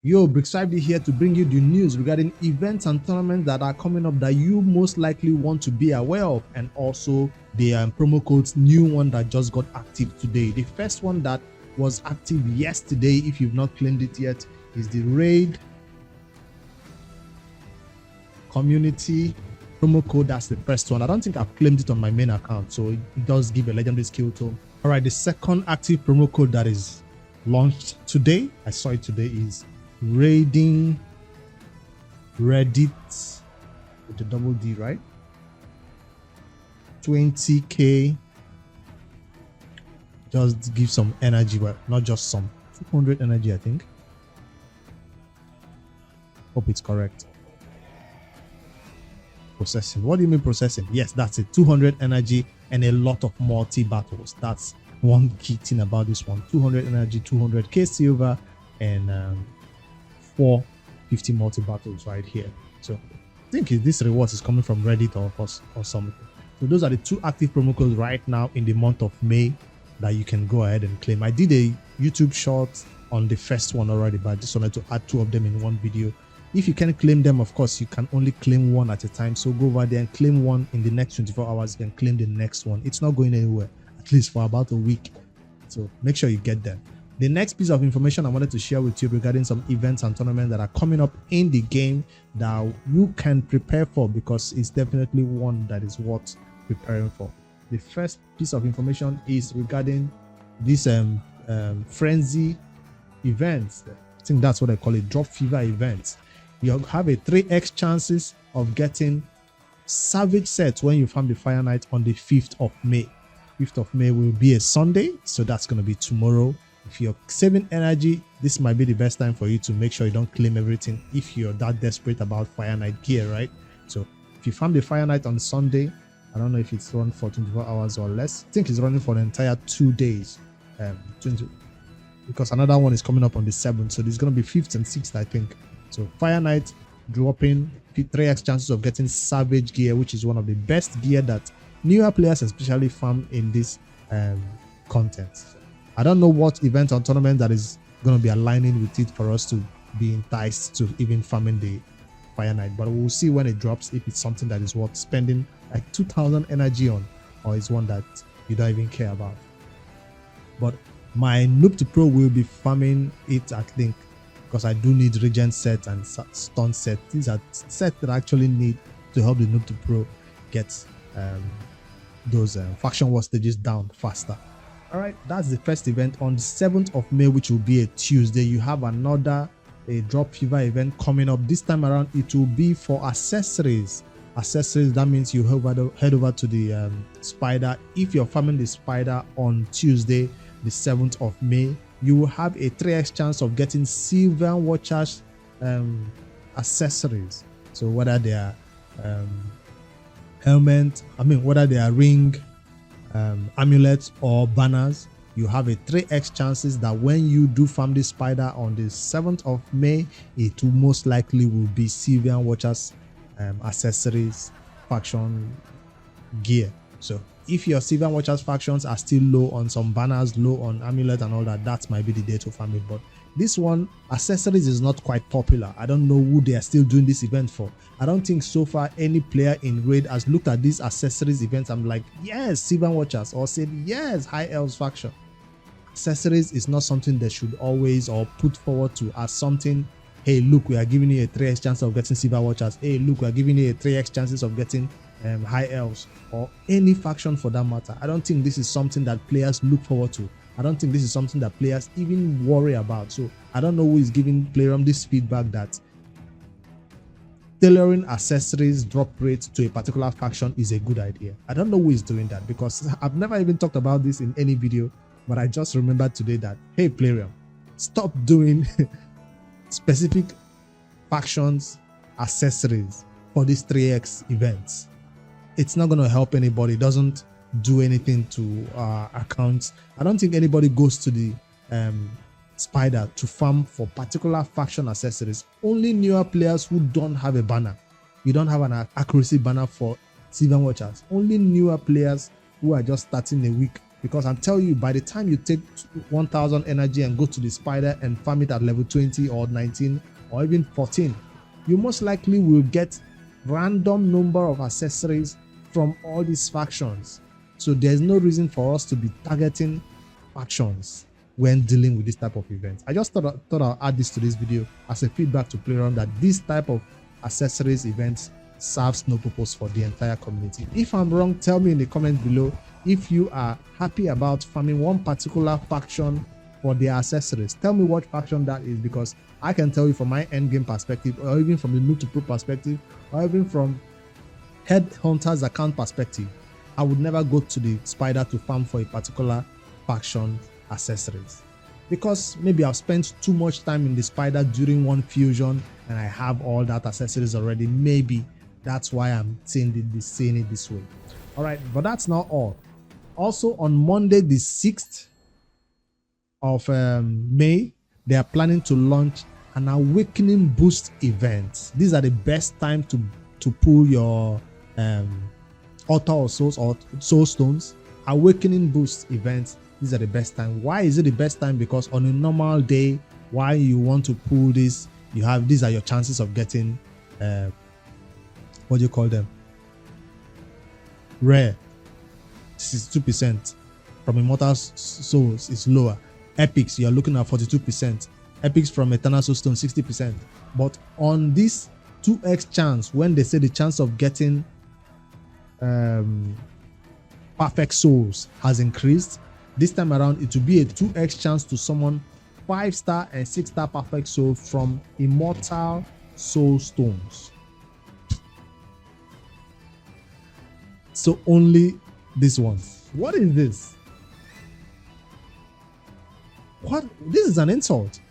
Yo, Brixide here to bring you the news regarding events and tournaments that are coming up that you most likely want to be aware of, and also the promo codes new one that just got active today. The first one that was active yesterday, if you've not claimed it yet, is the Raid Community promo code. That's the first one. I don't think I've claimed it on my main account, so it does give a legendary skill tone. All right, the second active promo code that is launched today, I saw it today, is Raiding Reddit with the double D, right? 20k. Just give some energy, but not just some. 200 energy, I think. Hope it's correct. Processing. What do you mean processing? Yes, that's it. 200 energy and a lot of multi battles. That's one key thing about this one. 200 energy, 200k silver, and 450 multi battles right here. So I think this reward is coming from Reddit or something. So those are the two active promo codes right now in the month of May that you can go ahead and claim. I did a YouTube short on the first one already, but I just wanted to add two of them in one video. If you can claim them, of course, you can only claim one at a time. So go over there and claim one. In the next 24 hours, you can claim the next one. It's not going anywhere, at least for about a week. So make sure you get them. The next piece of information I wanted to share with you regarding some events and tournaments that are coming up in the game that you can prepare for, because it's definitely one that is worth preparing for. The first piece of information is regarding this frenzy events. I think that's what I call it, drop fever events. You have a 3x chances of getting Savage sets when you farm the Fire Knight on the 5th of May. 5th of May will be a Sunday, so that's going to be tomorrow. If you're saving energy, this might be the best time for you to make sure you don't claim everything if you're that desperate about Fire Knight gear, right? So if you farm the Fire Knight on Sunday, I don't know if it's run for 24 hours or less. I think it's running for the entire 2 days. 20, because another one is coming up on the 7th. So there's going to be 5th and 6th, I think. So Fire Knight dropping 3x chances of getting Savage gear, which is one of the best gear that newer players especially farm in this content. I don't know what event or tournament that is going to be aligning with it for us to be enticed to even farming the Fire Knight, but we'll see when it drops if it's something that is worth spending like 2,000 energy on, or it's one that you don't even care about. But my Noob to Pro will be farming it, I think, because I do need regen sets and stun sets. These are sets that I actually need to help the Noob to Pro get those faction war stages down faster. All right, that's the first event. On the 7th of May, which will be a Tuesday, you have another drop fever event coming up. This time around, it will be for accessories. Accessories, that means you head over to the spider. If you're farming the spider on Tuesday, the 7th of May, you will have a 3x chance of getting Sylvan Watchers accessories. So whether they are helmet, whether they are ring, amulets or banners, you have a 3x chances that when you do farm this spider on the 7th of May, it will most likely will be Sylvan Watchers accessories faction gear. So if your Sylvan Watchers factions are still low on some banners, low on amulet and all that, that might be the day to farm it. But this one, accessories, is not quite popular. I don't know who they are still doing this event for. I don't think so far any player in Raid has looked at these accessories events. I'm like, yes, Sylvan Watchers, or said, yes, High Elves faction. Accessories is not something they should always or put forward to as something, hey, look, we are giving you a 3x chance of getting Sylvan Watchers. Hey, look, we are giving you a 3x chances of getting High Elves, or any faction for that matter. I don't think this is something that players look forward to. I don't think this is something that players even worry about. So I don't know who is giving Playroom this feedback that tailoring accessories drop rate to a particular faction is a good idea. I don't know who is doing that, because I've never even talked about this in any video, but I just remembered today that, hey, Playroom, stop doing specific factions accessories for these 3x events. It's not going to help anybody. It doesn't do anything to accounts. I don't think anybody goes to the spider to farm for particular faction accessories. Only newer players who don't have a banner. You don't have an accuracy banner for Sylvan Watchers. Only newer players who are just starting a week Because I'm telling you, by the time you take 1000 energy and go to the spider and farm it at level 20 or 19 or even 14, you most likely will get random number of accessories from all these factions. So there's no reason for us to be targeting factions when dealing with this type of event. I just thought I'll add this to this video as a feedback to PlayerUnknown's that this type of accessories events serves no purpose for the entire community. If I'm wrong, tell me in the comment below if you are happy about farming one particular faction for their accessories. Tell me what faction that is, because I can tell you from my end game perspective, or even from the noob to pro perspective, or even from Headhunter's account perspective, I would never go to the spider to farm for a particular faction accessories, because maybe I've spent too much time in the spider during one fusion and I have all that accessories already. Maybe that's why I'm saying it this way. All right, but that's not all. Also on Monday the 6th of May, they are planning to launch an Awakening Boost event. These are the best time to pull your Altar of Souls or Soul Stones. Awakening Boost events, these are the best time. Why is it the best time? Because on a normal day, why you want to pull this, these are your chances of getting what do you call them, rare. 62% from Immortal Souls is lower. Epics, you're looking at 42%. Epics from Eternal Soulstone, 60%. But on this 2x chance, when they say the chance of getting Perfect Souls has increased, this time around it will be a 2x chance to summon 5-star and 6-star Perfect Soul from Immortal Soulstones. So only this one. What is this? What? This is an insult.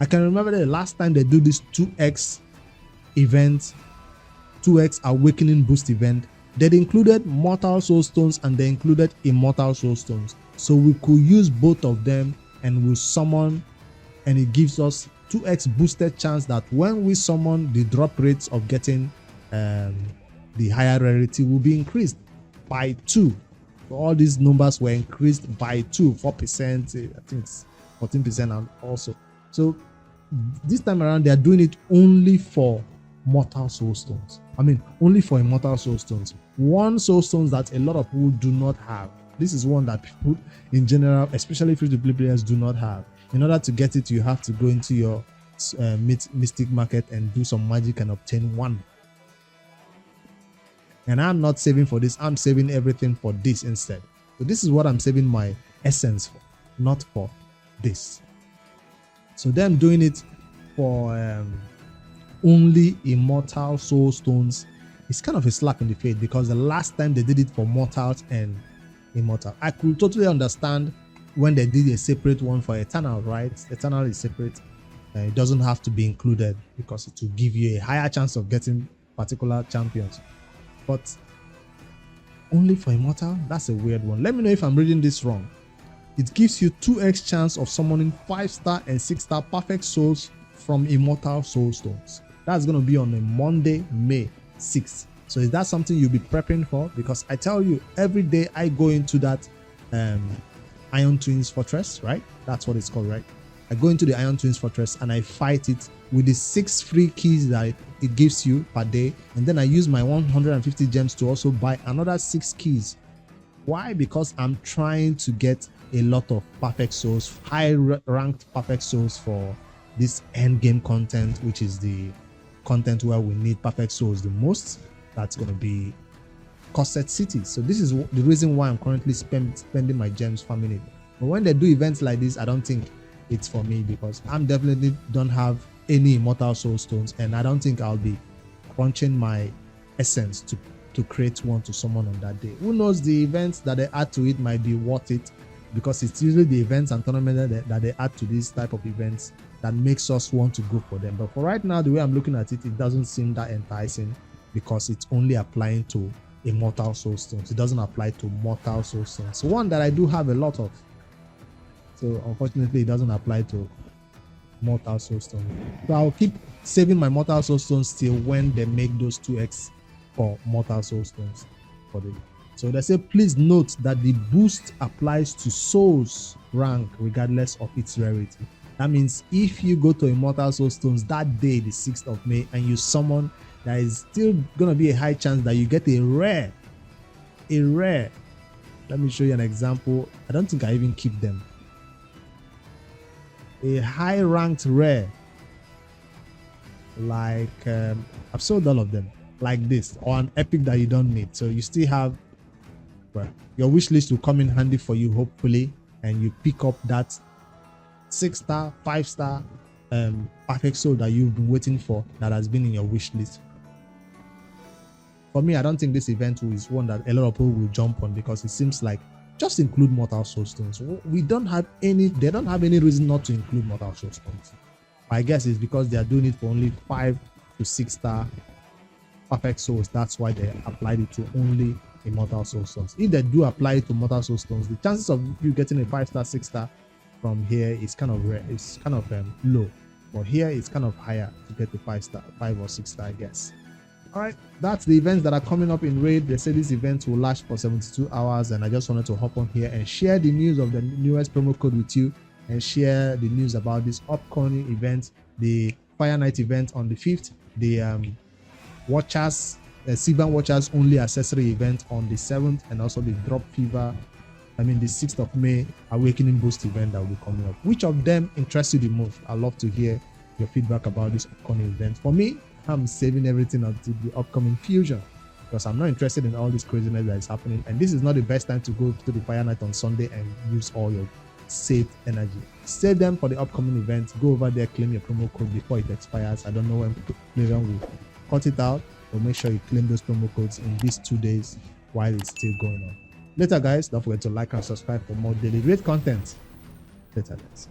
I can remember the last time they do this 2x event, 2x Awakening Boost event, they included Mortal Soulstones and they included Immortal Soulstones. So we could use both of them and we'll summon, and it gives us 2x boosted chance that when we summon, the drop rates of getting the higher rarity will be increased by 2. So all these numbers were increased by 2, 4%, I think it's 14%, and also. So this time around, they are doing it only for Mortal Soulstones. I mean, only for Immortal Soulstones. One Soulstones that a lot of people do not have. This is one that people in general, especially free-to-play players, do not have. In order to get it, you have to go into your Mystic Market and do some magic and obtain one. And I'm not saving for this. I'm saving everything for this instead. So this is what I'm saving my essence for, not for this. So them doing it for only Immortal Soulstones is kind of a slap in the face, because the last time they did it for Mortals and Immortal, I could totally understand when they did a separate one for Eternal, right? Eternal is separate. It doesn't have to be included because it will give you a higher chance of getting particular champions. But only for Immortal, that's a weird one. Let me know if I'm reading this wrong. It gives you 2x chance of summoning 5-star and 6-star Perfect Souls from Immortal Soulstones. That's going to be on a Monday, May 6th. So is that something you'll be prepping for? Because I tell you, every day I go into that Iron Twins Fortress, right? That's what it's called, right? I go into the Iron Twins Fortress and I fight it with the 6 free keys that it gives you per day, and then I use my 150 gems to also buy another 6 keys. Why? Because I'm trying to get a lot of Perfect Souls, high ranked Perfect Souls for this end game content, which is the content where we need Perfect Souls the most. That's going to be Corset City. So this is the reason why I'm currently spending my gems farming it. But when they do events like this, I don't think it's for me, because I'm definitely don't have any Immortal Soulstones, and I don't think I'll be crunching my essence to create one to summon on that day. Who knows, the events that they add to it might be worth it, because it's usually the events and tournaments that they add to these type of events that makes us want to go for them. But for right now, the way I'm looking at it, it doesn't seem that enticing, because it's only applying to Immortal Soulstones. It doesn't apply to Mortal Soulstones, one that I do have a lot of. So unfortunately, it doesn't apply to Mortal Soulstone. So I'll keep saving my Mortal Soulstones till when they make those 2x for Mortal Soulstones for the So they say, please note that the boost applies to Soul's rank regardless of its rarity. That means if you go to Immortal Soul Stones that day, the 6th of May, and you summon, there is still going to be a high chance that you get a rare. Let me show you an example. I don't think I even keep them. A high ranked rare, like I've sold all of them, like this, or an epic that you don't need. So you still have, well, your wish list will come in handy for you, hopefully, and you pick up that 6-star, 5-star perfect soul that you've been waiting for, that has been in your wish list. For me, I don't think this event is one that a lot of people will jump on, because it seems like just include Mortal Soul Stones. They don't have any reason not to include Mortal Soul Stones. My guess is because they are doing it for only 5 to 6-star perfect souls. That's why they applied it to only Immortal Soul Stones. If they do apply it to Mortal Soul Stones, the chances of you getting a 5-star, 6-star from here is kind of rare. It's kind of low, but here it's kind of higher to get the 5-star, 5 or 6-star, I guess. All right, that's the events that are coming up in Raid. They say this event will last for 72 hours, and I just wanted to hop on here and share the news of the newest promo code with you, and share the news about this upcoming event, the Fire Night event on the 5th, the Watchers, Sylvan Watchers only accessory event on the 7th, and also the the 6th of May Awakening Boost event that will be coming up. Which of them interests you the most? I'd love to hear your feedback about this upcoming event. For me, I'm saving everything until the upcoming fusion, because I'm not interested in all this craziness that is happening, and this is not the best time to go to the Fire Night on Sunday and use all your saved energy. Save them for the upcoming event. Go over there, claim your promo code before it expires. I don't know when Flavian will cut it out, but make sure you claim those promo codes in these 2 days while it's still going on. Later, guys, don't forget to like and subscribe for more daily Raid content. Later, guys.